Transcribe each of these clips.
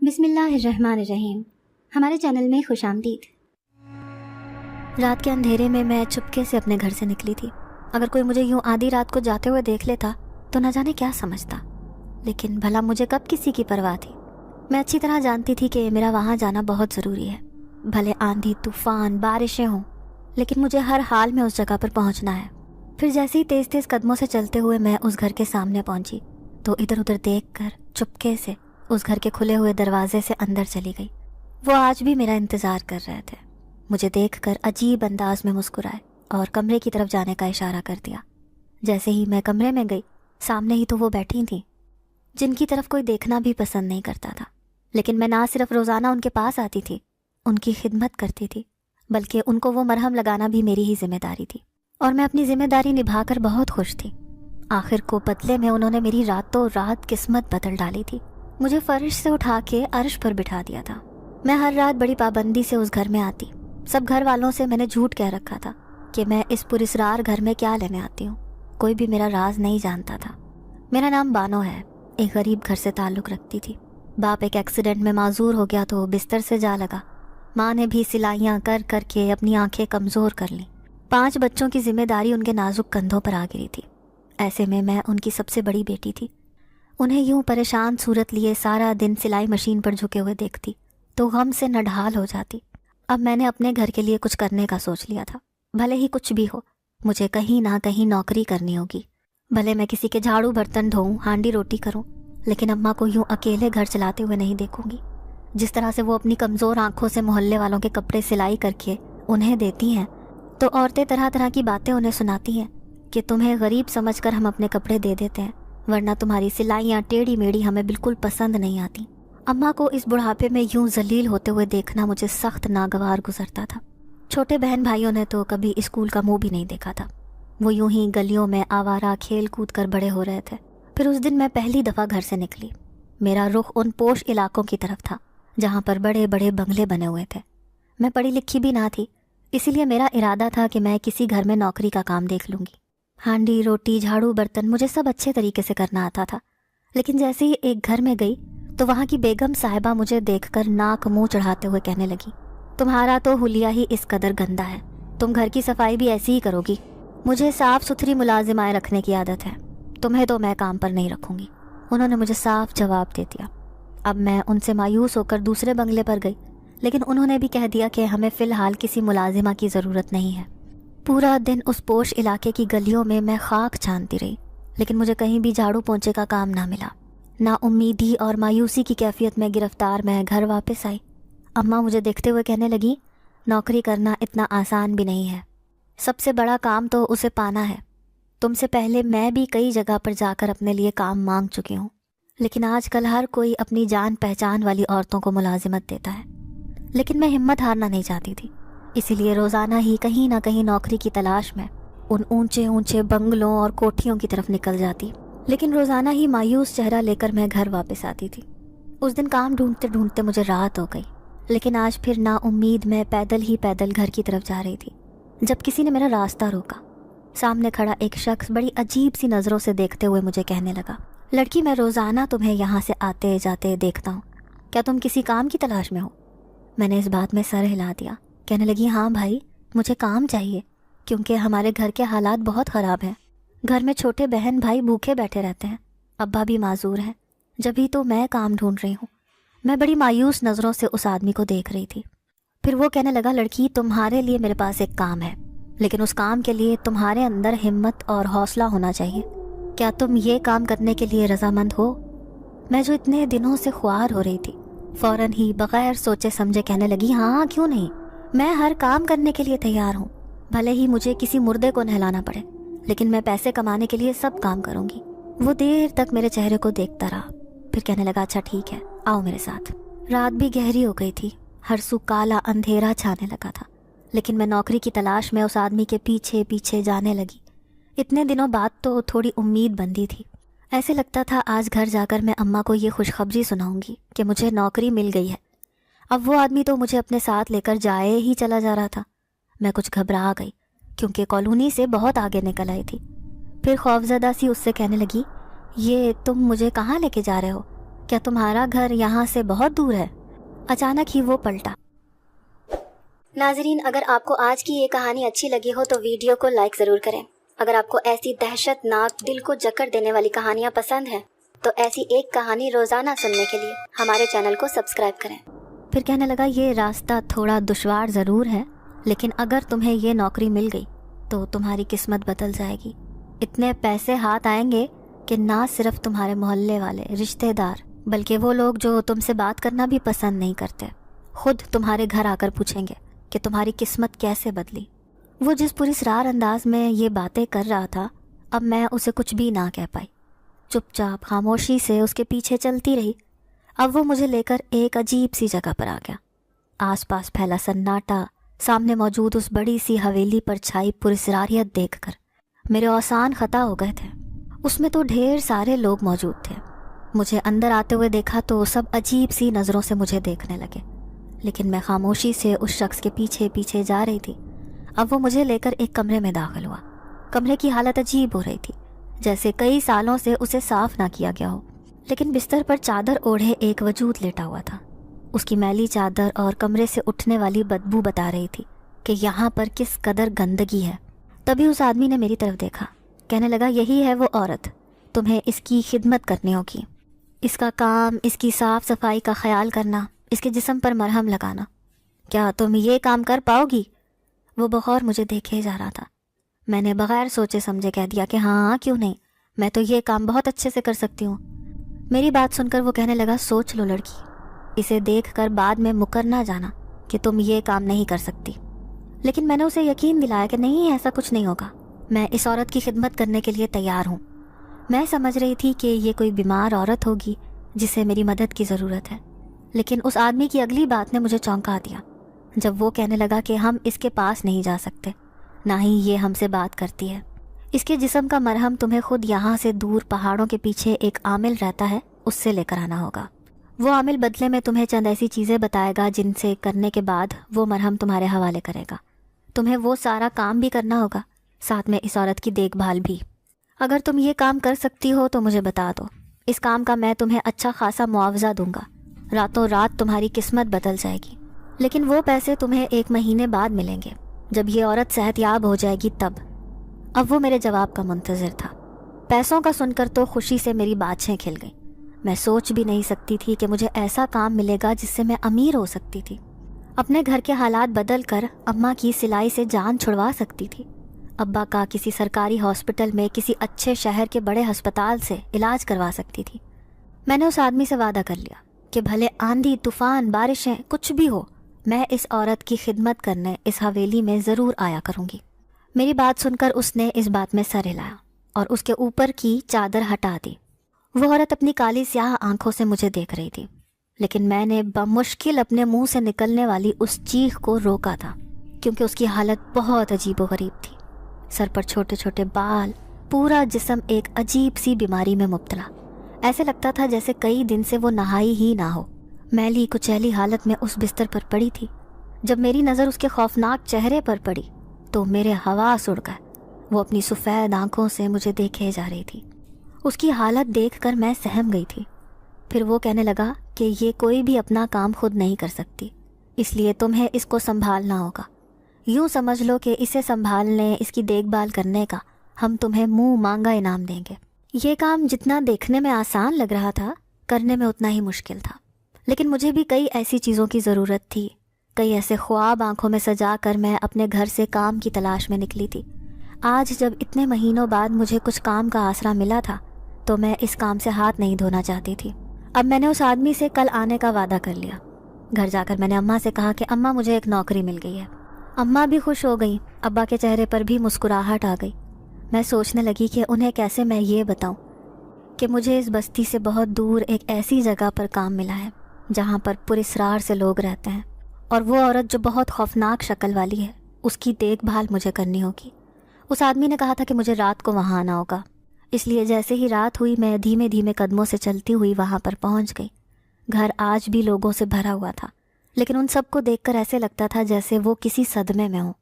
بسم اللہ الرحمن الرحیم۔ ہمارے چینل میں خوش آمدید۔ رات کے اندھیرے میں میں چپکے سے اپنے گھر سے نکلی تھی۔ اگر کوئی مجھے یوں آدھی رات کو جاتے ہوئے دیکھ لیتا تو نہ جانے کیا سمجھتا، لیکن بھلا مجھے کب کسی کی پرواہ تھی۔ میں اچھی طرح جانتی تھی کہ میرا وہاں جانا بہت ضروری ہے، بھلے آندھی طوفان بارشیں ہوں، لیکن مجھے ہر حال میں اس جگہ پر پہنچنا ہے۔ پھر جیسے ہی تیز تیز قدموں سے چلتے ہوئے میں اس گھر کے سامنے پہنچی تو ادھر ادھر دیکھ کر چپکے سے اس گھر کے کھلے ہوئے دروازے سے اندر چلی گئی۔ وہ آج بھی میرا انتظار کر رہے تھے۔ مجھے دیکھ کر عجیب انداز میں مسکرائے اور کمرے کی طرف جانے کا اشارہ کر دیا۔ جیسے ہی میں کمرے میں گئی، سامنے ہی تو وہ بیٹھی تھیں، جن کی طرف کوئی دیکھنا بھی پسند نہیں کرتا تھا، لیکن میں نہ صرف روزانہ ان کے پاس آتی تھی، ان کی خدمت کرتی تھی، بلکہ ان کو وہ مرہم لگانا بھی میری ہی ذمہ داری تھی، اور میں اپنی ذمہ داری نبھا کر بہت خوش تھی۔ آخر کو بدلے میں انہوں نے میری راتوں رات قسمت بدل ڈالی تھی۔ مجھے فرش سے اٹھا کے عرش پر بٹھا دیا تھا۔ میں ہر رات بڑی پابندی سے اس گھر میں آتی۔ سب گھر والوں سے میں نے جھوٹ کہہ رکھا تھا کہ میں اس پراسرار گھر میں کیا لینے آتی ہوں۔ کوئی بھی میرا راز نہیں جانتا تھا۔ میرا نام بانو ہے، ایک غریب گھر سے تعلق رکھتی تھی۔ باپ ایک ایکسیڈنٹ میں معذور ہو گیا تو بستر سے جا لگا۔ ماں نے بھی سلائیاں کر کر کے اپنی آنکھیں کمزور کر لیں۔ 5 بچوں کی ذمہ داری ان کے نازک کندھوں پر آ گری تھی۔ ایسے میں ان کی سب سے بڑی بیٹی تھی۔ انہیں یوں پریشان صورت لیے سارا دن سلائی مشین پر جھکے ہوئے دیکھتی تو غم سے نڈھال ہو جاتی۔ اب میں نے اپنے گھر کے لیے کچھ کرنے کا سوچ لیا تھا۔ بھلے ہی کچھ بھی ہو، مجھے کہیں نہ کہیں نوکری کرنی ہوگی۔ بھلے میں کسی کے جھاڑو برتن دھوؤں، ہانڈی روٹی کروں، لیکن اماں کو یوں اکیلے گھر چلاتے ہوئے نہیں دیکھوں گی۔ جس طرح سے وہ اپنی کمزور آنکھوں سے محلے والوں کے کپڑے سلائی کر کے انہیں دیتی ہیں، تو عورتیں طرح طرح کی باتیں انہیں سناتی ہیں کہ تمہیں غریب سمجھ کر ہم اپنے کپڑے دے دیتے ہیں، ورنہ تمہاری سلائیاں ٹیڑھی میڑھی ہمیں بالکل پسند نہیں آتی۔ اماں کو اس بڑھاپے میں یوں ذلیل ہوتے ہوئے دیکھنا مجھے سخت ناگوار گزرتا تھا۔ چھوٹے بہن بھائیوں نے تو کبھی اسکول کا منہ بھی نہیں دیکھا تھا۔ وہ یوں ہی گلیوں میں آوارہ کھیل کود کر بڑے ہو رہے تھے۔ پھر اس دن میں پہلی دفعہ گھر سے نکلی۔ میرا رخ ان پوش علاقوں کی طرف تھا جہاں پر بڑے بڑے بنگلے بنے ہوئے تھے۔ میں پڑھی لکھی بھی نہ تھی، اسی لیے میرا ارادہ تھا کہ میں کسی گھر میں نوکری کا کام دیکھ لوں گی۔ ہانڈی روٹی جھاڑو برتن مجھے سب اچھے طریقے سے کرنا آتا تھا، لیکن جیسے ہی ایک گھر میں گئی تو وہاں کی بیگم صاحبہ مجھے دیکھ کر ناک منہ چڑھاتے ہوئے کہنے لگی، تمہارا تو حلیہ ہی اس قدر گندا ہے، تم گھر کی صفائی بھی ایسی ہی کرو گی۔ مجھے صاف ستھری ملازمائیں رکھنے کی عادت ہے، تمہیں تو میں کام پر نہیں رکھوں گی۔ انہوں نے مجھے صاف جواب دے دیا۔ اب میں ان سے مایوس ہو کر دوسرے بنگلے پر گئی، لیکن انہوں نے بھی کہہ دیا کہ ہمیں فی الحال کسی ملازمہ کی ضرورت نہیں ہے۔ پورا دن اس پوش علاقے کی گلیوں میں خاک چھانتی رہی، لیکن مجھے کہیں بھی جھاڑو پونچھے کا کام نہ ملا۔ نا امیدی اور مایوسی کی کیفیت میں گرفتار میں گھر واپس آئی۔ اماں مجھے دیکھتے ہوئے کہنے لگی، نوکری کرنا اتنا آسان بھی نہیں ہے، سب سے بڑا کام تو اسے پانا ہے۔ تم سے پہلے میں بھی کئی جگہ پر جا کر اپنے لیے کام مانگ چکی ہوں، لیکن آج کل ہر کوئی اپنی جان پہچان والی عورتوں کو ملازمت دیتا ہے۔ لیکن میں ہمت ہارنا نہیں چاہتی تھی، اسی لیے روزانہ ہی کہیں نہ کہیں نوکری کی تلاش میں ان اونچے اونچے بنگلوں اور کوٹھیوں کی طرف نکل جاتی، لیکن روزانہ ہی مایوس چہرہ لے کر میں گھر واپس آتی تھی۔ اس دن کام ڈھونڈتے ڈھونڈتے مجھے رات ہو گئی، لیکن آج پھر نا امید میں پیدل ہی پیدل گھر کی طرف جا رہی تھی جب کسی نے میرا راستہ روکا۔ سامنے کھڑا ایک شخص بڑی عجیب سی نظروں سے دیکھتے ہوئے مجھے کہنے لگا، لڑکی میں روزانہ تمہیں یہاں سے آتے جاتے دیکھتا ہوں، کیا تم کسی کام کی تلاش میں ہو؟ میں نے اس بات میں سر ہلا دیا۔ کہنے لگی، ہاں بھائی، مجھے کام چاہیے، کیونکہ ہمارے گھر کے حالات بہت خراب ہیں۔ گھر میں چھوٹے بہن بھائی بھوکے بیٹھے رہتے ہیں، ابا بھی معذور ہیں، جبھی تو میں کام ڈھونڈ رہی ہوں۔ میں بڑی مایوس نظروں سے اس آدمی کو دیکھ رہی تھی۔ پھر وہ کہنے لگا، لڑکی، تمہارے لیے میرے پاس ایک کام ہے، لیکن اس کام کے لیے تمہارے اندر ہمت اور حوصلہ ہونا چاہیے۔ کیا تم یہ کام کرنے کے لیے رضامند ہو؟ میں جو اتنے دنوں سے خوار ہو رہی تھی، فوراً ہی بغیر سوچے سمجھے کہنے لگی، ہاں کیوں نہیں، میں ہر کام کرنے کے لیے تیار ہوں، بھلے ہی مجھے کسی مردے کو نہلانا پڑے، لیکن میں پیسے کمانے کے لیے سب کام کروں گی۔ وہ دیر تک میرے چہرے کو دیکھتا رہا، پھر کہنے لگا، اچھا ٹھیک ہے، آؤ میرے ساتھ۔ رات بھی گہری ہو گئی تھی، ہر سو کالا اندھیرا چھانے لگا تھا، لیکن میں نوکری کی تلاش میں اس آدمی کے پیچھے پیچھے جانے لگی۔ اتنے دنوں بعد تو تھوڑی امید بندی تھی۔ ایسے لگتا تھا آج گھر جا کر میں اماں کو یہ خوشخبری سناؤں گی کہ مجھے نوکری مل گئی ہے۔ اب وہ آدمی تو مجھے اپنے ساتھ لے کر جائے ہی چلا جا رہا تھا۔ میں کچھ گھبرا گئی کیونکہ کالونی سے بہت آگے نکل آئی تھی۔ پھر خوفزدہ سی اس سے کہنے لگی، یہ تم مجھے کہاں لے کے جا رہے ہو؟ کیا تمہارا گھر یہاں سے بہت دور ہے؟ اچانک ہی وہ پلٹا۔ ناظرین، اگر آپ کو آج کی یہ کہانی اچھی لگی ہو تو ویڈیو کو لائک ضرور کریں۔ اگر آپ کو ایسی دہشت ناک دل کو جکڑ دینے والی کہانیاں پسند ہیں تو ایسی ایک کہانی روزانہ سننے کے لیے ہمارے چینل کو سبسکرائب کریں۔ پھر کہنے لگا یہ راستہ تھوڑا دشوار ضرور ہے، لیکن اگر تمہیں یہ نوکری مل گئی تو تمہاری قسمت بدل جائے گی۔ اتنے پیسے ہاتھ آئیں گے کہ نہ صرف تمہارے محلے والے رشتہ دار بلکہ وہ لوگ جو تم سے بات کرنا بھی پسند نہیں کرتے خود تمہارے گھر آ کر پوچھیں گے کہ تمہاری قسمت کیسے بدلی۔ وہ جس پراسرار انداز میں یہ باتیں کر رہا تھا، اب میں اسے کچھ بھی نہ کہہ پائی۔ چپ چاپ خاموشی سے اس کے پیچھے چلتی رہی۔ اب وہ مجھے لے کر ایک عجیب سی جگہ پر آ گیا۔ آس پاس پھیلا سناٹا، سامنے موجود اس بڑی سی حویلی پر چھائی پراسراریت دیکھ کر میرے اوسان خطا ہو گئے تھے۔ اس میں تو ڈھیر سارے لوگ موجود تھے۔ مجھے اندر آتے ہوئے دیکھا تو سب عجیب سی نظروں سے مجھے دیکھنے لگے، لیکن میں خاموشی سے اس شخص کے پیچھے پیچھے جا رہی تھی۔ اب وہ مجھے لے کر ایک کمرے میں داخل ہوا۔ کمرے کی حالت عجیب ہو رہی تھی، جیسے کئی سالوں سے اسے صاف نہ کیا گیا ہو، لیکن بستر پر چادر اوڑھے ایک وجود لیٹا ہوا تھا۔ اس کی میلی چادر اور کمرے سے اٹھنے والی بدبو بتا رہی تھی کہ یہاں پر کس قدر گندگی ہے۔ تبھی اس آدمی نے میری طرف دیکھا، کہنے لگا یہی ہے وہ عورت، تمہیں اس کی خدمت کرنی ہوگی۔ اس کا کام اس کی صاف صفائی کا خیال کرنا، اس کے جسم پر مرہم لگانا۔ کیا تم یہ کام کر پاؤ گی؟ وہ بغور مجھے دیکھے جا رہا تھا۔ میں نے بغیر سوچے سمجھے کہہ دیا کہ ہاں کیوں نہیں، میں تو یہ کام بہت اچھے سے کر سکتی ہوں۔ میری بات سن کر وہ کہنے لگا سوچ لو لڑکی، اسے دیکھ کر بعد میں مکر نہ جانا کہ تم یہ کام نہیں کر سکتی۔ لیکن میں نے اسے یقین دلایا کہ نہیں، ایسا کچھ نہیں ہوگا، میں اس عورت کی خدمت کرنے کے لیے تیار ہوں۔ میں سمجھ رہی تھی کہ یہ کوئی بیمار عورت ہوگی جسے میری مدد کی ضرورت ہے، لیکن اس آدمی کی اگلی بات نے مجھے چونکا دیا جب وہ کہنے لگا کہ ہم اس کے پاس نہیں جا سکتے، نہ ہی یہ ہم سے بات کرتی ہے۔ اس کے جسم کا مرہم تمہیں خود یہاں سے دور پہاڑوں کے پیچھے ایک عامل رہتا ہے، اس سے لے کر آنا ہوگا۔ وہ عامل بدلے میں تمہیں چند ایسی چیزیں بتائے گا جن سے کرنے کے بعد وہ مرہم تمہارے حوالے کرے گا۔ تمہیں وہ سارا کام بھی کرنا ہوگا، ساتھ میں اس عورت کی دیکھ بھال بھی۔ اگر تم یہ کام کر سکتی ہو تو مجھے بتا دو، اس کام کا میں تمہیں اچھا خاصا معاوضہ دوں گا، راتوں رات تمہاری قسمت بدل جائے گی۔ لیکن وہ پیسے تمہیں 1 مہینے بعد ملیں گے، جب یہ عورت صحت یاب ہو جائے گی تب۔ اب وہ میرے جواب کا منتظر تھا۔ پیسوں کا سن کر تو خوشی سے میری باتیں کھل گئیں۔ میں سوچ بھی نہیں سکتی تھی کہ مجھے ایسا کام ملے گا جس سے میں امیر ہو سکتی تھی، اپنے گھر کے حالات بدل کر اماں کی سلائی سے جان چھڑوا سکتی تھی، ابا کا کسی سرکاری ہاسپٹل میں کسی اچھے شہر کے بڑے ہسپتال سے علاج کروا سکتی تھی۔ میں نے اس آدمی سے وعدہ کر لیا کہ بھلے آندھی طوفان بارشیں کچھ بھی ہو، میں اس عورت کی خدمت کرنے اس حویلی میں ضرور آیا کروں گی۔ میری بات سن کر اس نے اس بات میں سر ہلایا اور اس کے اوپر کی چادر ہٹا دی۔ وہ عورت اپنی کالی سیاہ آنکھوں سے مجھے دیکھ رہی تھی، لیکن میں نے بمشکل اپنے منہ سے نکلنے والی اس چیخ کو روکا تھا، کیونکہ اس کی حالت بہت عجیب و غریب تھی۔ سر پر چھوٹے چھوٹے بال، پورا جسم ایک عجیب سی بیماری میں مبتلا، ایسے لگتا تھا جیسے کئی دن سے وہ نہائی ہی نہ ہو۔ میلی کچیلی حالت میں اس بستر پر پڑی تھی۔ جب میری نظر اس کے خوفناک چہرے پر پڑی تو میرے حواس اڑ گئے۔ وہ اپنی سفید آنکھوں سے مجھے دیکھے جا رہی تھی۔ اس کی حالت دیکھ کر میں سہم گئی تھی۔ پھر وہ کہنے لگا کہ یہ کوئی بھی اپنا کام خود نہیں کر سکتی، اس لیے تمہیں اس کو سنبھالنا ہوگا۔ یوں سمجھ لو کہ اسے سنبھالنے، اس کی دیکھ بھال کرنے کا ہم تمہیں منہ مانگا انعام دیں گے۔ یہ کام جتنا دیکھنے میں آسان لگ رہا تھا، کرنے میں اتنا ہی مشکل تھا، لیکن مجھے بھی کئی ایسی چیزوں کی ضرورت تھی، کئی ایسے خواب آنکھوں میں سجا کر میں اپنے گھر سے کام کی تلاش میں نکلی تھی۔ آج جب اتنے مہینوں بعد مجھے کچھ کام کا آسرا ملا تھا تو میں اس کام سے ہاتھ نہیں دھونا چاہتی تھی۔ اب میں نے اس آدمی سے کل آنے کا وعدہ کر لیا۔ گھر جا کر میں نے اماں سے کہا کہ اماں مجھے ایک نوکری مل گئی ہے۔ اماں بھی خوش ہو گئیں، ابا کے چہرے پر بھی مسکراہٹ آ گئی۔ میں سوچنے لگی کہ انہیں کیسے میں یہ بتاؤں کہ مجھے اس بستی سے بہت دور ایک ایسی جگہ پر کام ملا ہے جہاں پر پراسرار سے لوگ رہتے ہیں، اور وہ عورت جو بہت خوفناک شکل والی ہے، اس کی دیکھ بھال مجھے کرنی ہوگی۔ اس آدمی نے کہا تھا کہ مجھے رات کو وہاں آنا ہوگا، اس لیے جیسے ہی رات ہوئی میں دھیمے دھیمے قدموں سے چلتی ہوئی وہاں پر پہنچ گئی۔ گھر آج بھی لوگوں سے بھرا ہوا تھا، لیکن ان سب کو دیکھ کر ایسے لگتا تھا جیسے وہ کسی صدمے میں ہوں۔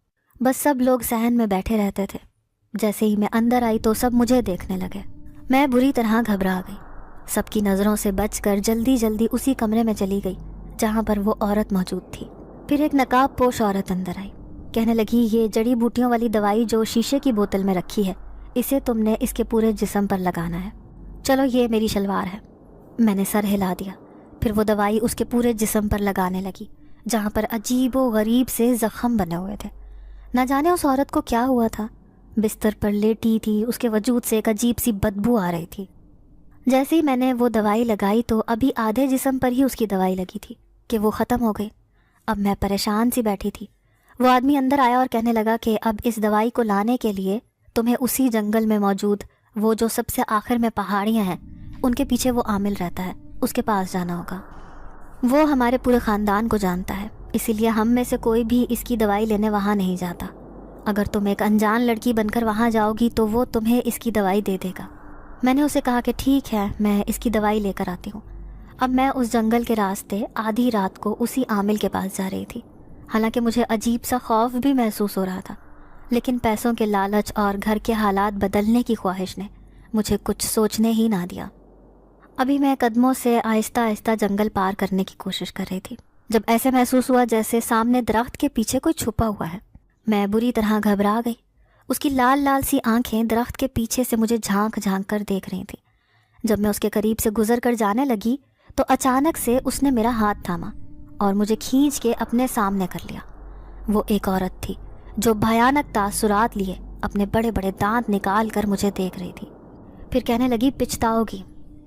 بس سب لوگ صحن میں بیٹھے رہتے تھے۔ جیسے ہی میں اندر آئی تو سب مجھے دیکھنے لگے۔ میں بری طرح گھبرا گئی۔ سب کی نظروں سے بچ کر جلدی جلدی اسی کمرے میں چلی گئی جہاں پر وہ عورت موجود تھی۔ پھر ایک نقاب پوش عورت اندر آئی، کہنے لگی یہ جڑی بوٹیوں والی دوائی جو شیشے کی بوتل میں رکھی ہے، اسے تم نے اس کے پورے جسم پر لگانا ہے۔ چلو یہ میری شلوار ہے۔ میں نے سر ہلا دیا۔ پھر وہ دوائی اس کے پورے جسم پر لگانے لگی جہاں پر عجیب و غریب سے زخم بنے ہوئے تھے۔ نہ جانے اس عورت کو کیا ہوا تھا، بستر پر لیٹی تھی، اس کے وجود سے ایک عجیب سی بدبو آ رہی تھی۔ جیسے ہی میں نے وہ دوائی لگائی تو ابھی آدھے جسم پر ہی اس کی دوائی لگی تھی کہ وہ ختم ہو گئی۔ اب میں پریشان سی بیٹھی تھی۔ وہ آدمی اندر آیا اور کہنے لگا کہ اب اس دوائی کو لانے کے لیے تمہیں اسی جنگل میں موجود وہ جو سب سے آخر میں پہاڑیاں ہیں ان کے پیچھے وہ عامل رہتا ہے، اس کے پاس جانا ہوگا۔ وہ ہمارے پورے خاندان کو جانتا ہے، اسی لیے ہم میں سے کوئی بھی اس کی دوائی لینے وہاں نہیں جاتا۔ اگر تم ایک انجان لڑکی بن کر وہاں جاؤ گی تو وہ تمہیں اس کی دوائی دے دے گا۔ میں نے اسے کہا کہ ٹھیک ہے، میں اس کی دوائی لے کر آتی ہوں۔ اب میں اس جنگل کے راستے آدھی رات کو اسی عامل کے پاس جا رہی تھی۔ حالانکہ مجھے عجیب سا خوف بھی محسوس ہو رہا تھا، لیکن پیسوں کے لالچ اور گھر کے حالات بدلنے کی خواہش نے مجھے کچھ سوچنے ہی نہ دیا۔ ابھی میں قدموں سے آہستہ آہستہ جنگل پار کرنے کی کوشش کر رہی تھی جب ایسے محسوس ہوا جیسے سامنے درخت کے پیچھے کوئی چھپا ہوا ہے۔ میں بری طرح گھبرا گئی۔ اس کی لال لال سی آنکھیں درخت کے پیچھے سے مجھے جھانک جھانک کر دیکھ رہی تھیں۔ جب میں اس کے قریب سے گزر کر جانے لگی تو اچانک سے اس نے میرا ہاتھ تھاما اور مجھے کھینچ کے اپنے سامنے کر لیا۔ وہ ایک عورت تھی جو بھیانک تاثرات لیے اپنے بڑے بڑے دانت نکال کر مجھے دیکھ رہی تھی۔ پھر کہنے لگی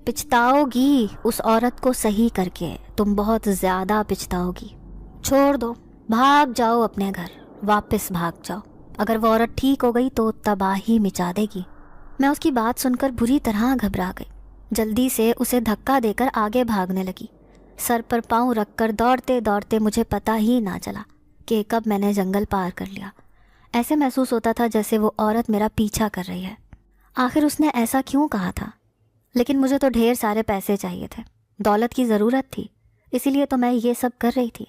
پچھتاؤ گی اس عورت کو صحیح کر کے، تم بہت زیادہ پچھتاؤ گی۔ چھوڑ دو، بھاگ جاؤ اپنے گھر، واپس بھاگ جاؤ۔ اگر وہ عورت ٹھیک ہو گئی تو تباہی مچا دے گی۔ میں اس کی بات سن کر بری طرح گھبرا گئی۔ جلدی سے اسے دھکا دے کر آگے بھاگنے لگی۔ سر پر پاؤں رکھ کر دوڑتے دوڑتے مجھے پتہ ہی نہ چلا کہ کب میں نے جنگل پار کر لیا۔ ایسے محسوس ہوتا تھا جیسے وہ عورت میرا پیچھا کر رہی ہے۔ آخر اس نے ایسا کیوں کہا تھا؟ لیکن مجھے تو ڈھیر سارے پیسے چاہیے تھے، دولت کی ضرورت تھی، اسی لیے تو میں یہ سب کر رہی تھی۔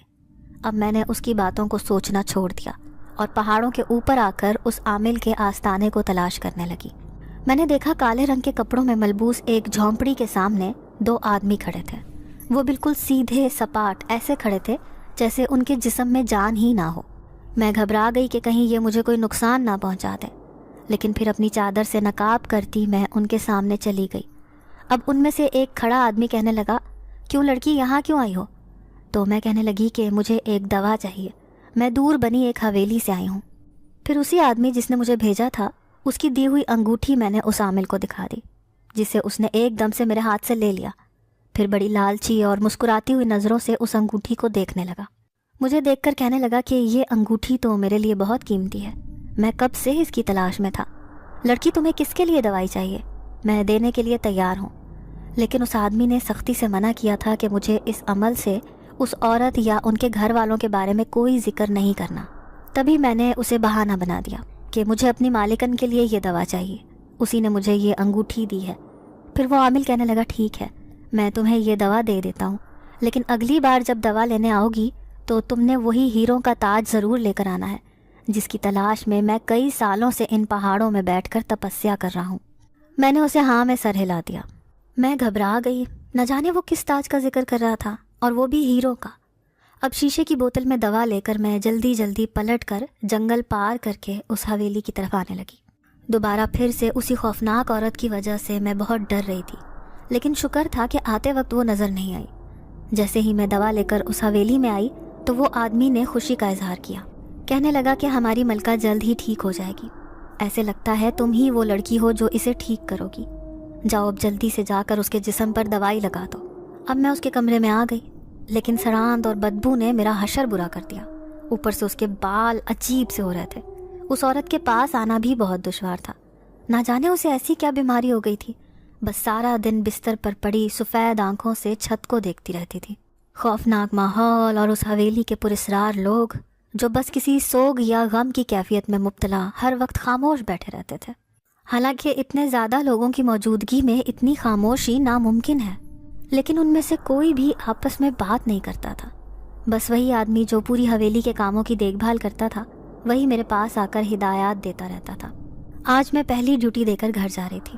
اب میں نے اس کی باتوں کو سوچنا چھوڑ دیا اور پہاڑوں کے اوپر آ کر اس عامل کے آستانے کو تلاش کرنے لگی۔ میں نے دیکھا کالے رنگ کے کپڑوں میں ملبوس ایک جھونپڑی کے سامنے دو آدمی کھڑے تھے۔ وہ بالکل سیدھے سپاٹ ایسے کھڑے تھے جیسے ان کے جسم میں جان ہی نہ ہو۔ میں گھبرا گئی کہ کہیں یہ مجھے کوئی نقصان نہ پہنچا دے، لیکن پھر اپنی چادر سے نقاب کرتی میں ان کے سامنے چلی گئی۔ اب ان میں سے ایک کھڑا آدمی کہنے لگا، کیوں لڑکی یہاں کیوں آئی ہو؟ تو میں کہنے لگی کہ مجھے ایک دوا چاہیے، میں دور بنی ایک حویلی سے آئی ہوں۔ پھر اسی آدمی جس نے مجھے بھیجا تھا اس کی دی ہوئی انگوٹھی میں نے اس عامل کو دکھا دی، جسے اس نے ایک دم سے میرے ہاتھ سے لے لیا۔ پھر بڑی لالچی اور مسکراتی ہوئی نظروں سے اس انگوٹھی کو دیکھنے لگا۔ مجھے دیکھ کر کہنے لگا کہ یہ انگوٹھی تو میرے لیے بہت قیمتی ہے، میں کب سے اس کی تلاش میں تھا۔ لڑکی تمہیں کس کے لیے دوائی چاہیے؟ میں دینے کے لیے تیار ہوں۔ لیکن اس آدمی نے سختی سے منع کیا تھا کہ مجھے اس عمل سے اس عورت یا ان کے گھر والوں کے بارے میں کوئی ذکر نہیں کرنا۔ تبھی میں نے اسے بہانہ بنا دیا کہ مجھے اپنی مالکن کے لیے یہ دوا چاہیے، اسی نے مجھے یہ انگوٹھی دی ہے۔ پھر وہ عامل کہنے لگا، ٹھیک ہے، میں تمہیں یہ دوا دے دیتا ہوں، لیکن اگلی بار جب دوا لینے آؤ گی تو تم نے وہی ہیروں کا تاج ضرور لے کر آنا ہے جس کی تلاش میں کئی سالوں سے ان پہاڑوں میں بیٹھ کر تپسیا کر رہا ہوں۔ میں نے اسے ہاں میں سر ہلا دیا۔ میں گھبرا گئی، نہ جانے وہ کس تاج کا ذکر کر رہا تھا، اور وہ بھی ہیروں کا۔ اب شیشے کی بوتل میں دوا لے کر میں جلدی جلدی پلٹ کر جنگل پار کر کے اس حویلی کی طرف آنے لگی۔ دوبارہ پھر سے اسی خوفناک عورت کی وجہ سے میں بہت ڈر رہی تھی، لیکن شکر تھا کہ آتے وقت وہ نظر نہیں آئی۔ جیسے ہی میں دوا لے کر اس حویلی میں آئی تو وہ آدمی نے خوشی کا اظہار کیا، کہنے لگا کہ ہماری ملکہ جلد ہی ٹھیک ہو جائے گی، ایسے لگتا ہے تم ہی وہ لڑکی ہو جو اسے ٹھیک کرو گی، جاؤ اب جلدی سے جا کر اس کے جسم پر دوائی لگا دو۔ اب میں اس کے کمرے میں آ گئی، لیکن سڑاند اور بدبو نے میرا حشر برا کر دیا، اوپر سے اس کے بال عجیب سے ہو رہے تھے۔ اس عورت کے پاس آنا بھی بہت دشوار تھا، نہ جانے اسے ایسی کیا بیماری ہو گئی تھی، بس سارا دن بستر پر پڑی سفید آنکھوں سے چھت کو دیکھتی رہتی تھی۔ خوفناک ماحول اور اس حویلی کے پراسرار لوگ جو بس کسی سوگ یا غم کی کیفیت میں مبتلا ہر وقت خاموش بیٹھے رہتے تھے۔ حالانکہ اتنے زیادہ لوگوں کی موجودگی میں اتنی خاموشی ناممکن ہے، لیکن ان میں سے کوئی بھی آپس میں بات نہیں کرتا تھا۔ بس وہی آدمی جو پوری حویلی کے کاموں کی دیکھ بھال کرتا تھا وہی میرے پاس آ کر ہدایات دیتا رہتا تھا۔ آج میں پہلی ڈیوٹی دے کر گھر جا رہی تھی۔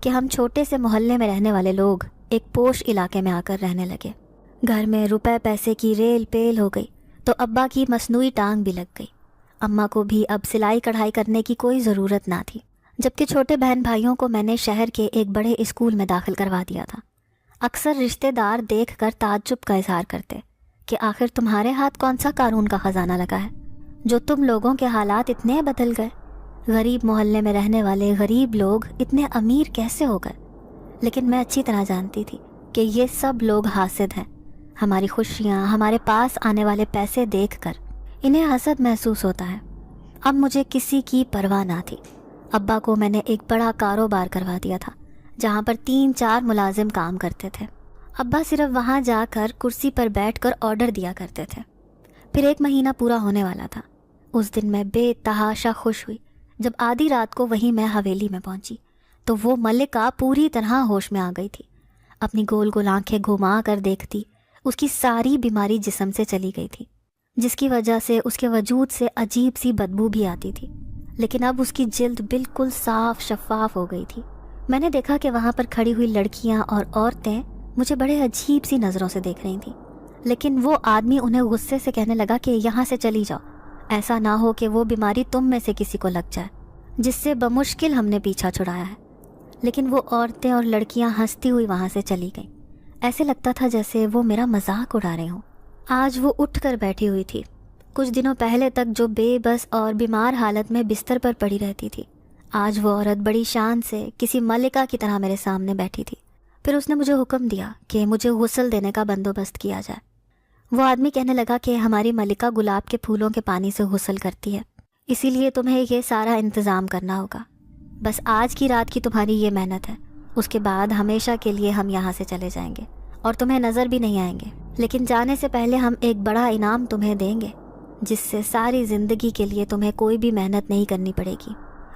کہ ہم چھوٹے سے محلے میں رہنے والے لوگ ایک پوش علاقے میں آ کر رہنے لگے۔ گھر میں روپے پیسے کی ریل پیل ہو گئی تو ابا کی مصنوعی ٹانگ بھی لگ گئی۔ اماں کو بھی اب سلائی کڑھائی کرنے کی کوئی ضرورت نہ تھی، جبکہ چھوٹے بہن بھائیوں کو میں نے شہر کے ایک بڑے اسکول میں داخل کروا دیا تھا۔ اکثر رشتہ دار دیکھ کر تعجب کا اظہار کرتے کہ آخر تمہارے ہاتھ کون سا قارون کا خزانہ لگا ہے جو تم لوگوں کے حالات اتنے بدل گئے۔ غریب محلے میں رہنے والے غریب لوگ اتنے امیر کیسے ہو گئے؟ لیکن میں اچھی طرح جانتی تھی کہ یہ سب لوگ حاسد ہیں۔ ہماری خوشیاں، ہمارے پاس آنے والے پیسے دیکھ کر انہیں حسد محسوس ہوتا ہے۔ اب مجھے کسی کی پرواہ نہ تھی۔ ابا کو میں نے ایک بڑا کاروبار کروا دیا تھا جہاں پر 3-4 ملازم کام کرتے تھے۔ ابا صرف وہاں جا کر کرسی پر بیٹھ کر آرڈر دیا کرتے تھے۔ پھر 1 مہینہ پورا ہونے والا تھا۔ اس دن میں بے تحاشا خوش ہوئی جب آدھی رات کو وہیں میں حویلی میں پہنچی تو وہ ملکہ پوری طرح ہوش میں آ گئی تھی۔ اپنی گول گول آنکھیں گھما کر دیکھتی، اس کی ساری بیماری جسم سے چلی گئی تھی، جس کی وجہ سے اس کے وجود سے عجیب سی بدبو بھی آتی تھی، لیکن اب اس کی جلد بالکل صاف شفاف ہو گئی تھی۔ میں نے دیکھا کہ وہاں پر کھڑی ہوئی لڑکیاں اور عورتیں مجھے بڑے عجیب سی نظروں سے دیکھ رہی تھیں، لیکن وہ آدمی انہیں غصے سے کہنے لگا کہ یہاں سے چلی جاؤ، ایسا نہ ہو کہ وہ بیماری تم میں سے کسی کو لگ جائے، جس سے بمشکل ہم نے پیچھا چھڑایا ہے۔ لیکن وہ عورتیں اور لڑکیاں ہنستی ہوئی وہاں سے چلی گئیں۔ ایسے لگتا تھا جیسے وہ میرا مذاق اڑا رہے ہوں۔ آج وہ اٹھ کر بیٹھی ہوئی تھی۔ کچھ دنوں پہلے تک جو بے بس اور بیمار حالت میں بستر پر پڑی رہتی تھی، آج وہ عورت بڑی شان سے کسی ملکہ کی طرح میرے سامنے بیٹھی تھی۔ پھر اس نے مجھے حکم دیا کہ مجھے غسل دینے کا بندوبست کیا جائے۔ وہ آدمی کہنے لگا کہ ہماری ملکہ گلاب کے پھولوں کے پانی سے غسل کرتی ہے، اسی لیے تمہیں یہ سارا انتظام کرنا ہوگا۔ بس آج کی رات کی تمہاری یہ محنت ہے، اس کے بعد ہمیشہ کے لیے ہم یہاں سے چلے جائیں گے اور تمہیں نظر بھی نہیں آئیں گے، لیکن جانے سے پہلے ہم ایک بڑا انعام تمہیں دیں گے جس سے ساری زندگی کے لیے تمہیں کوئی بھی محنت نہیں کرنی پڑے گی۔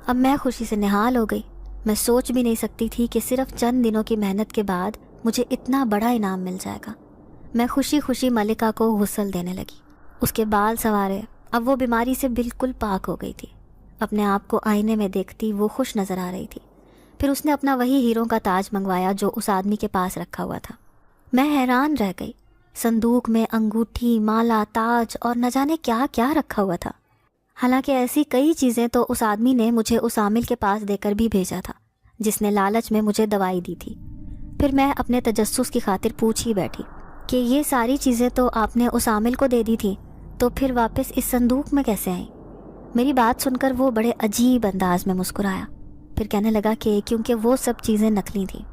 اب میں خوشی سے نہال ہو گئی۔ میں سوچ بھی نہیں سکتی تھی کہ صرف چند دنوں کی محنت کے بعد مجھے اتنا بڑا انعام مل جائے گا۔ میں خوشی خوشی ملکہ کو غسل دینے لگی، اس کے بال سنوارے۔ اب وہ بیماری سے بالکل پاک ہو گئی تھی۔ اپنے آپ کو آئینے میں دیکھتی وہ خوش نظر آ رہی تھی۔ پھر اس نے اپنا وہی ہیروں کا تاج منگوایا جو اس آدمی کے پاس رکھا ہوا تھا۔ میں حیران رہ گئی۔ صندوق میں انگوٹھی، مالا، تاج اور نہ جانے کیا کیا رکھا ہوا تھا۔ حالانکہ ایسی کئی چیزیں تو اس آدمی نے مجھے اس عامل کے پاس دے کر بھی بھیجا تھا جس نے لالچ میں مجھے دوائی دی تھی۔ پھر میں اپنے تجسس کی خاطر پوچھ ہی بیٹھی کہ یہ ساری چیزیں تو آپ نے اس عامل کو دے دی تھی، تو پھر واپس اس صندوق میں کیسے آئیں؟ میری بات سن کر وہ بڑے عجیب انداز میں مسکرایا، پھر کہنے لگا کہ کیونکہ وہ سب چیزیں نقلی تھیں،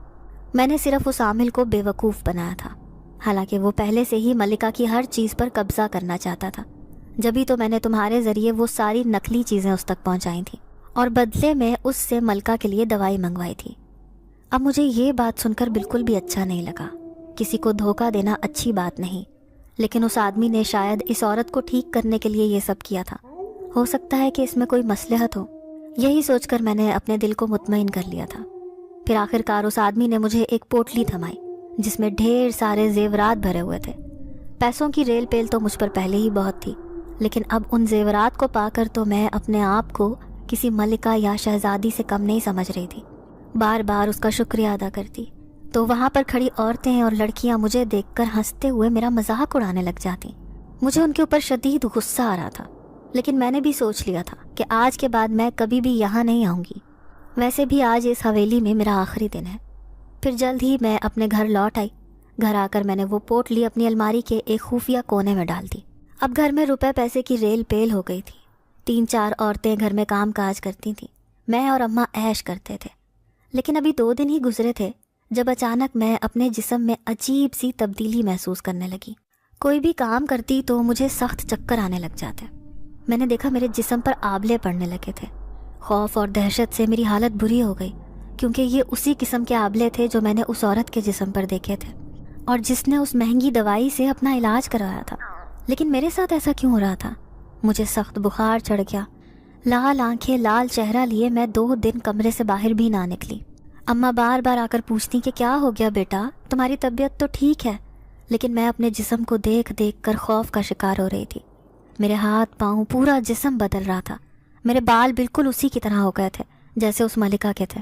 میں نے صرف اس عامل کو بے وقوف بنایا تھا، حالانکہ وہ پہلے سے ہی ملکہ کی ہر چیز پر قبضہ کرنا چاہتا تھا۔ جبھی تو میں نے تمہارے ذریعے وہ ساری نقلی چیزیں اس تک پہنچائی تھیں اور بدلے میں اس سے ملکہ کے لیے دوائی منگوائی تھی۔ اب مجھے یہ بات سن کر بالکل بھی اچھا نہیں لگا۔ کسی کو دھوکہ دینا اچھی بات نہیں، لیکن اس آدمی نے شاید اس عورت کو ٹھیک کرنے کے لیے یہ سب کیا تھا۔ ہو سکتا ہے کہ اس میں کوئی مصلحت ہو، یہی سوچ کر میں نے اپنے دل کو مطمئن کر لیا تھا۔ پھر آخر کار اس آدمی نے مجھے ایک پوٹلی تھمائی جس میں ڈھیر سارے زیورات بھرے ہوئے تھے۔ پیسوں کی ریل پیل تو مجھ پر پہلے ہی بہت تھی، لیکن اب ان زیورات کو پا کر تو میں اپنے آپ کو کسی ملکہ یا شہزادی سے کم نہیں سمجھ رہی تھی۔ بار بار اس کا شکریہ ادا کرتی تو وہاں پر کھڑی عورتیں اور لڑکیاں مجھے دیکھ کر ہنستے ہوئے میرا مذاق اڑانے لگ جاتی۔ مجھے ان کے اوپر شدید غصہ آ رہا تھا، لیکن میں نے بھی سوچ لیا تھا کہ آج کے بعد میں کبھی بھی یہاں نہیں آؤں گی۔ ویسے بھی آج اس حویلی میں میرا آخری دن ہے۔ پھر جلد ہی میں اپنے گھر لوٹ آئی۔ گھر آ کر میں نے وہ پوٹلی اپنی الماری کے ایک خفیہ کونے میں ڈال دی۔ اب گھر میں روپے پیسے کی ریل پیل ہو گئی تھی۔ 3-4 عورتیں گھر میں کام کاج کرتی تھیں، میں اور اماں عیش کرتے تھے۔ لیکن ابھی 2 دن ہی گزرے تھے جب اچانک میں اپنے جسم میں عجیب سی تبدیلی محسوس کرنے لگی۔ کوئی بھی کام کرتی تو مجھے سخت چکر آنے لگ جاتے۔ میں نے دیکھا میرے جسم پر آبلے پڑنے لگے تھے۔ خوف اور دہشت سے میری حالت بری ہو گئی، کیونکہ یہ اسی قسم کے آبلے تھے جو میں نے اس عورت کے جسم پر دیکھے تھے اور جس نے اس مہنگی دوائی سے اپنا علاج کروایا تھا۔ لیکن میرے ساتھ ایسا کیوں ہو رہا تھا؟ مجھے سخت بخار چڑھ گیا۔ لال آنکھیں، لال چہرہ لیے میں 2 دن کمرے سے باہر بھی نہ نکلی۔ اماں بار بار آ کر پوچھتی کہ کیا ہو گیا بیٹا، تمہاری طبیعت تو ٹھیک ہے؟ لیکن میں اپنے جسم کو دیکھ دیکھ کر خوف کا شکار ہو رہی تھی۔ میرے ہاتھ پاؤں، پورا جسم بدل رہا تھا۔ میرے بال بالکل اسی کی طرح ہو گئے تھے جیسے اس ملکہ کے تھے۔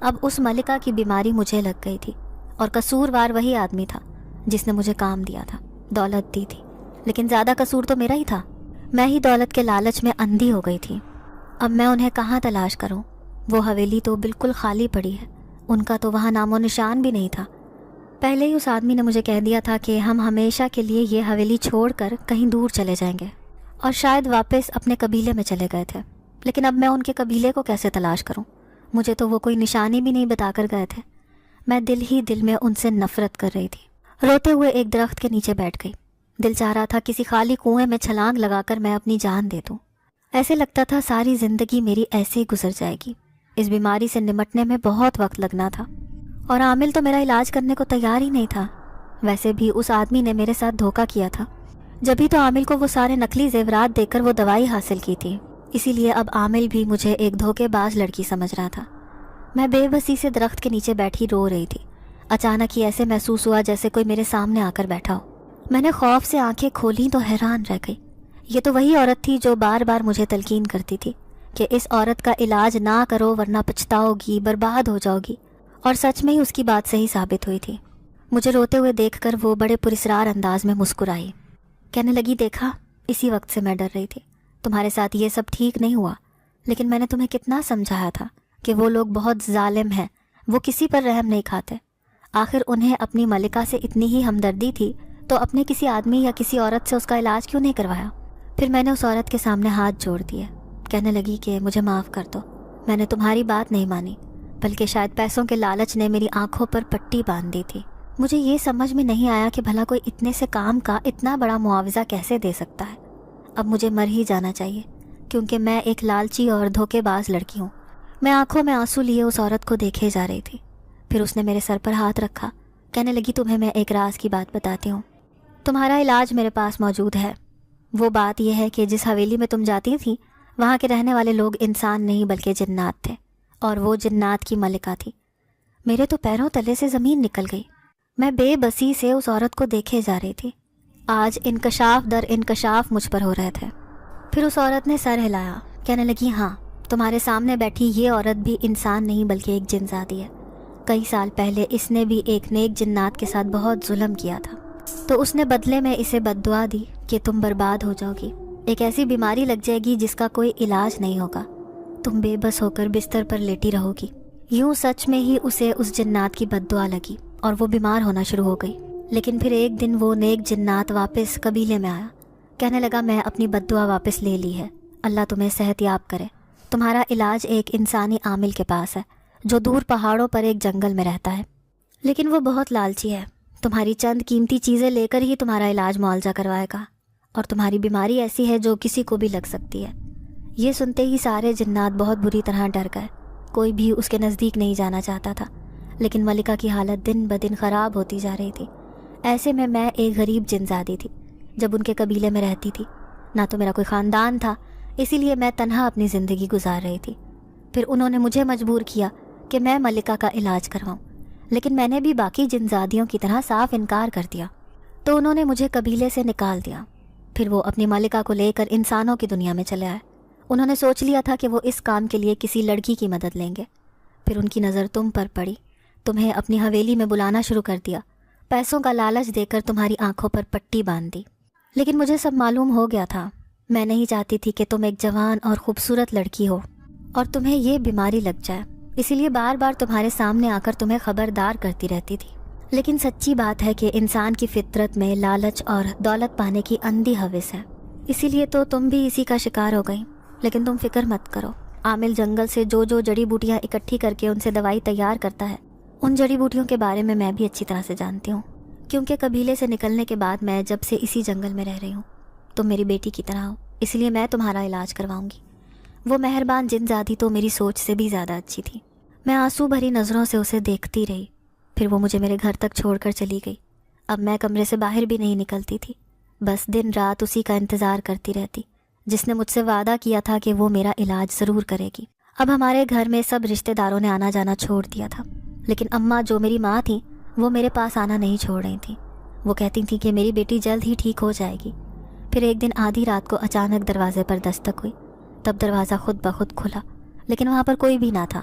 اب اس ملکہ کی بیماری مجھے لگ گئی تھی، اور قصوروار وہی آدمی تھا جس نے مجھے کام دیا تھا، دولت دی تھی، لیکن زیادہ قصور تو میرا ہی تھا۔ میں ہی دولت کے لالچ میں اندھی ہو گئی تھی۔ اب میں انہیں کہاں تلاش کروں؟ وہ حویلی تو بالکل خالی پڑی ہے، ان کا تو وہاں نام و نشان بھی نہیں تھا۔ پہلے ہی اس آدمی نے مجھے کہہ دیا تھا کہ ہم ہمیشہ کے لیے یہ حویلی چھوڑ کر کہیں دور چلے جائیں گے، اور شاید واپس اپنے قبیلے میں چلے گئے تھے۔ لیکن اب میں ان کے قبیلے کو کیسے تلاش کروں؟ مجھے تو وہ کوئی نشانی بھی نہیں بتا کر گئے تھے۔ میں دل ہی دل میں ان سے نفرت کر رہی تھی۔ روتے ہوئے ایک درخت کے نیچے بیٹھ گئی۔ دل چاہ رہا تھا کسی خالی کنویں میں چھلانگ لگا کر میں اپنی جان دے دوں۔ ایسے لگتا تھا ساری زندگی میری ایسے ہی گزر جائے گی۔ اس بیماری سے نمٹنے میں بہت وقت لگنا تھا، اور عامل تو میرا علاج کرنے کو تیار ہی نہیں تھا۔ ویسے بھی اس آدمی نے میرے ساتھ دھوکہ کیا تھا، جبھی تو عامل کو وہ سارے نقلی زیورات دے کر وہ دوائی حاصل کی تھی۔ اسی لیے اب عامل بھی مجھے ایک دھوکے باز لڑکی سمجھ رہا تھا۔ میں بے بسی سے درخت کے نیچے بیٹھی رو رہی تھی۔ اچانک ہی ایسے محسوس ہوا جیسے کوئی میرے سامنے آ کر بیٹھا ہو۔ میں نے خوف سے آنکھیں کھولیں تو حیران رہ گئی۔ یہ تو وہی عورت تھی جو بار بار مجھے تلقین کرتی تھی کہ اس عورت کا علاج نہ کرو ورنہ پچھتاؤ گی، برباد ہو جاؤ گی، اور سچ میں ہی اس کی بات صحیح ثابت ہوئی تھی۔ مجھے روتے ہوئے دیکھ کر وہ بڑے پراسرار انداز میں مسکرائی، کہنے لگی دیکھا، اسی وقت سے میں ڈر رہی تھی، تمہارے ساتھ یہ سب ٹھیک نہیں ہوا، لیکن میں نے تمہیں کتنا سمجھایا تھا کہ وہ لوگ بہت ظالم ہیں، وہ کسی پر رحم نہیں کھاتے۔ آخر انہیں اپنی ملکہ سے اتنی ہی ہمدردی تھی تو اپنے کسی آدمی یا کسی عورت سے اس کا علاج کیوں نہیں کروایا؟ پھر میں نے اس عورت کے سامنے ہاتھ جوڑ دیے، کہنے لگی کہ مجھے معاف کر دو، میں نے تمہاری بات نہیں مانی، بلکہ شاید پیسوں کے لالچ نے میری آنکھوں پر پٹی باندھ دی تھی۔ مجھے یہ سمجھ میں نہیں آیا کہ بھلا کوئی اتنے سے کام کا اتنا بڑا معاوضہ کیسے دے سکتا ہے۔ اب مجھے مر ہی جانا چاہیے، کیونکہ میں ایک لالچی اور دھوکے باز لڑکی ہوں۔ میں آنکھوں میں آنسو لیے اس عورت کو دیکھے جا رہی تھی۔ پھر اس نے میرے سر پر ہاتھ رکھا، کہنے لگی تمہیں میں ایک راز کی بات بتاتی ہوں، تمہارا علاج میرے پاس موجود ہے۔ وہ بات یہ ہے کہ جس حویلی میں تم جاتی تھی وہاں کے رہنے والے لوگ انسان نہیں بلکہ جنات تھے، اور وہ جنات کی ملکہ تھی۔ میرے تو پیروں تلے سے زمین نکل گئی۔ میں بے بسی سے اس عورت کو دیکھے جا رہی تھی۔ آج انکشاف در انکشاف مجھ پر ہو رہے تھے۔ پھر اس عورت نے سر ہلایا، کہنے لگی ہاں، تمہارے سامنے بیٹھی یہ عورت بھی انسان نہیں بلکہ ایک جن زادی ہے۔ کئی سال پہلے اس نے بھی ایک نیک جنات کے ساتھ بہت ظلم کیا تھا، تو اس نے بدلے میں اسے بد دعا دی کہ تم برباد ہو جاؤ گی، ایک ایسی بیماری لگ جائے گی جس کا کوئی علاج نہیں ہوگا، تم بے بس ہو کر بستر پر لیٹی رہو گی۔ یوں سچ میں ہی اسے اس جنات کی بد دعا لگی اور وہ بیمار ہونا شروع ہو گئی۔ لیکن پھر ایک دن وہ نیک جنات واپس قبیلے میں آیا، کہنے لگا میں اپنی بد دعا واپس لے لی ہے، اللہ تمہیں صحت یاب کرے، تمہارا علاج ایک انسانی عامل کے پاس ہے جو دور پہاڑوں پر ایک جنگل میں رہتا ہے، لیکن وہ بہت لالچی ہے، تمہاری چند قیمتی چیزیں لے کر ہی تمہارا علاج معالجہ کروائے گا، اور تمہاری بیماری ایسی ہے جو کسی کو بھی لگ سکتی ہے۔ یہ سنتے ہی سارے جنات بہت بری طرح ڈر گئے، کوئی بھی اس کے نزدیک نہیں جانا چاہتا تھا، لیکن ملکہ کی حالت دن بدن خراب ہوتی جا رہی تھی۔ ایسے میں ایک غریب جنزادی تھی، جب ان کے قبیلے میں رہتی تھی، نہ تو میرا کوئی خاندان تھا، اسی لیے میں تنہا اپنی زندگی گزار رہی تھی۔ پھر انہوں نے مجھے مجبور کیا کہ میں ملکہ کا علاج کرواؤں، لیکن میں نے بھی باقی جنزادیوں کی طرح صاف انکار کر دیا، تو انہوں نے مجھے قبیلے سے نکال دیا۔ پھر وہ اپنی ملکہ کو لے کر انسانوں کی دنیا میں چلے آئے۔ انہوں نے سوچ لیا تھا کہ وہ اس کام کے لیے کسی لڑکی کی مدد لیں گے۔ پھر ان کی نظر تم پر پڑی، تمہیں اپنی حویلی میں بلانا شروع کر دیا، پیسوں کا لالچ دے کر تمہاری آنکھوں پر پٹی باندھ دی۔ لیکن مجھے سب معلوم ہو گیا تھا، میں نہیں چاہتی تھی کہ تم ایک جوان اور خوبصورت لڑکی ہو اور تمہیں یہ بیماری لگ جائے، اسی لیے بار بار تمہارے سامنے آ کر تمہیں خبردار کرتی رہتی تھی۔ لیکن سچی بات ہے کہ انسان کی فطرت میں لالچ اور دولت پانے کی اندھی ہوس ہے، اسی لیے تو تم بھی اسی کا شکار ہو گئی۔ لیکن تم فکر مت کرو، عامل جنگل سے جو جڑی بوٹیاں اکٹھی کر کے ان سے دوائی تیار کرتا ہے، ان جڑی بوٹیوں کے بارے میں بھی اچھی طرح سے جانتی ہوں، کیونکہ قبیلے سے نکلنے کے بعد میں جب سے اسی جنگل میں رہ رہی ہوں۔ تم میری بیٹی کی طرح ہو، اس لیے میں تمہارا علاج کرواؤں گی۔ وہ مہربان جنزادی تو میری سوچ سے بھی زیادہ اچھی تھی۔ میں آنسو بھری نظروں سے اسے دیکھتی رہی، پھر وہ مجھے میرے گھر تک چھوڑ کر چلی گئی۔ اب میں کمرے سے باہر بھی نہیں نکلتی تھی، بس دن رات اسی کا انتظار کرتی رہتی جس نے مجھ سے وعدہ کیا تھا کہ وہ میرا علاج ضرور کرے گی۔ اب ہمارے گھر میں سب رشتہ داروں نے آنا جانا چھوڑ دیا تھا، لیکن اماں جو میری ماں تھیں وہ میرے پاس آنا نہیں چھوڑ رہی تھیں۔ وہ کہتی تھیں کہ میری بیٹی جلد ہی ٹھیک ہو جائے گی۔ پھر ایک دن آدھی رات کو اچانک دروازے پر دستک ہوئی، تب دروازہ خود بخود کھلا، لیکن وہاں پر کوئی بھی نہ تھا۔